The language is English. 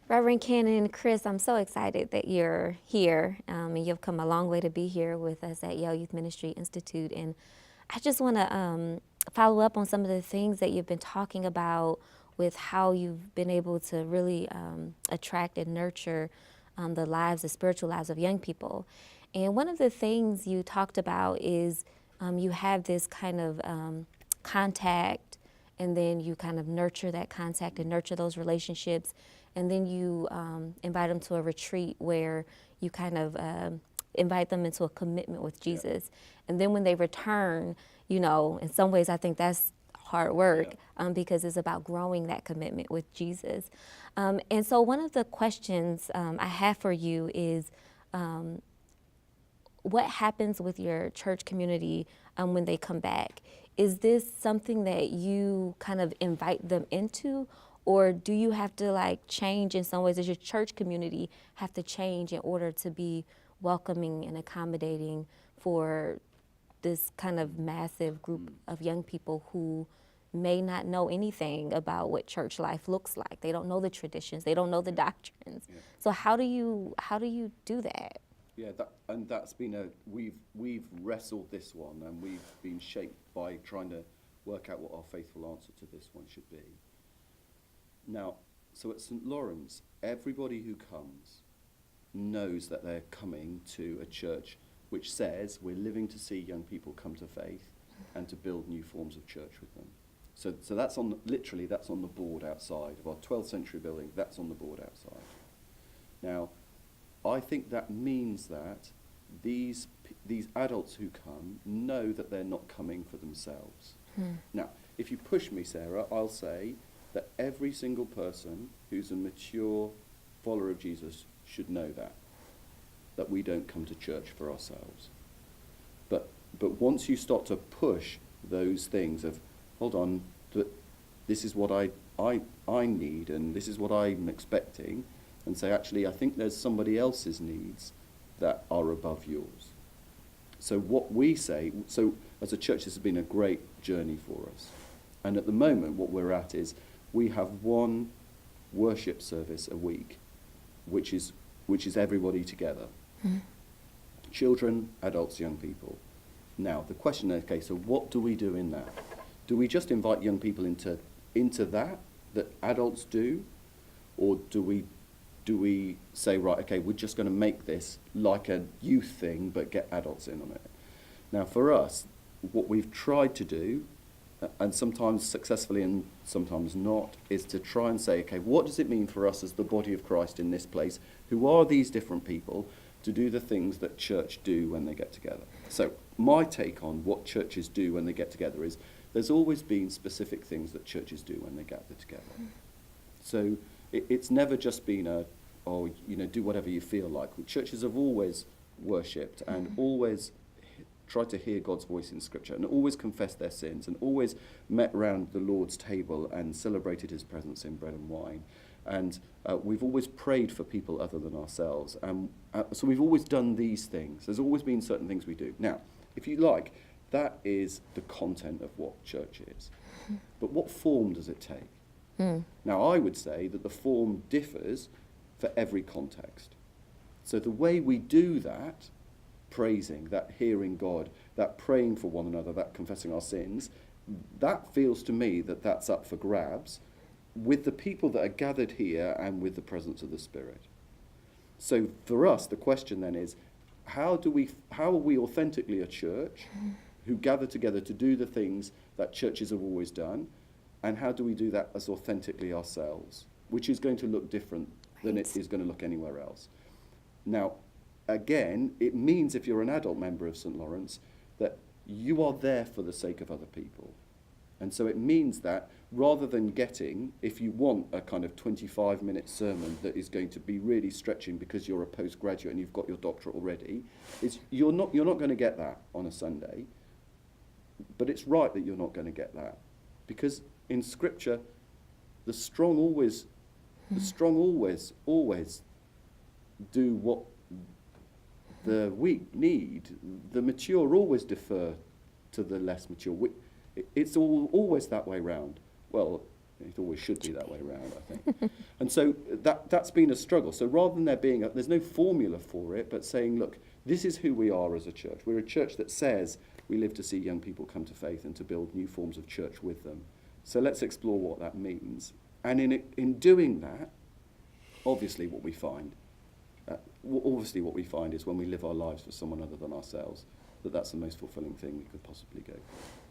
Reverend Canon Chris, I'm so excited that you're here, and you've come a long way to be here with us at Yale Youth Ministry Institute. And I just want to follow up on some of the things that you've been talking about with how you've been able to really attract and nurture the spiritual lives of young people. And one of the things you talked about is you have this kind of contact, and then you kind of nurture that contact and nurture those relationships, and then you invite them to a retreat where you kind of invite them into a commitment with Jesus. And then when they return, in some ways I think that's hard work because it's about growing that commitment with Jesus. And so one of the questions I have for you is, what happens with your church community when they come back? Is this something that you kind of invite them into, or do you have to change in some ways? Does your church community have to change in order to be welcoming and accommodating for this kind of massive group of young people who may not know anything about what church life looks like? They don't know the traditions, they don't know the doctrines. So how do you do that? Yeah, that's been we've wrestled this one, and we've been shaped by trying to work out what our faithful answer to this one should be. Now, so at St. Laurence, everybody who comes knows that they're coming to a church which says we're living to see young people come to faith and to build new forms of church with them. So that's that's on the board outside of our 12th century building. That's on the board outside. Now, I think that means that these adults who come know that they're not coming for themselves. Now, if you push me, Sarah, I'll say that every single person who's a mature follower of Jesus should know that we don't come to church for ourselves. But once you start to push those things of, hold on, this is what I need and this is what I'm expecting, and say, actually, I think there's somebody else's needs that are above yours. So what we say, so as a church, this has been a great journey for us. And at the moment, what we're at is we have one worship service a week, which is everybody together. Children, adults, young people. Now, the question is, okay, so what do we do in that? Do we just invite young people into that adults do? Or do we say, right, okay, we're just going to make this like a youth thing, but get adults in on it? Now, for us, what we've tried to do, and sometimes successfully and sometimes not, is to try and say, okay, what does it mean for us as the body of Christ in this place, who are these different people, to do the things that church do when they get together? So my take on what churches do when they get together is there's always been specific things that churches do when they gather together. So it's never just been do whatever you feel like. Churches have always worshipped and always tried to hear God's voice in Scripture and always confessed their sins and always met around the Lord's table and celebrated his presence in bread and wine. And we've always prayed for people other than ourselves. So we've always done these things. There's always been certain things we do. Now, if you like, that is the content of what church is. But what form does it take? Now, I would say that the form differs for every context. So the way we do that, praising, that hearing God, that praying for one another, that confessing our sins, that feels to me that that's up for grabs with the people that are gathered here and with the presence of the Spirit. So for us, the question then is, how are we authentically a church who gather together to do the things that churches have always done? And how do we do that as authentically ourselves, which is going to look different than it is going to look anywhere else? Now, again, it means if you're an adult member of St. Laurence that you are there for the sake of other people. And so it means that rather than getting, if you want a kind of 25-minute sermon that is going to be really stretching because you're a postgraduate and you've got your doctorate already, you're not going to get that on a Sunday. But it's right that you're not going to get that, because in Scripture, the strong always do what the weak need. The mature always defer to the less mature. It's always that way round. Well, It always should be that way around, I think. And so that's been a struggle. So rather than there being, there's no formula for it, but saying, look, this is who we are as a church. We're a church that says we live to see young people come to faith and to build new forms of church with them. So let's explore what that means. And in doing that, obviously what we find is when we live our lives for someone other than ourselves, that's the most fulfilling thing we could possibly go for.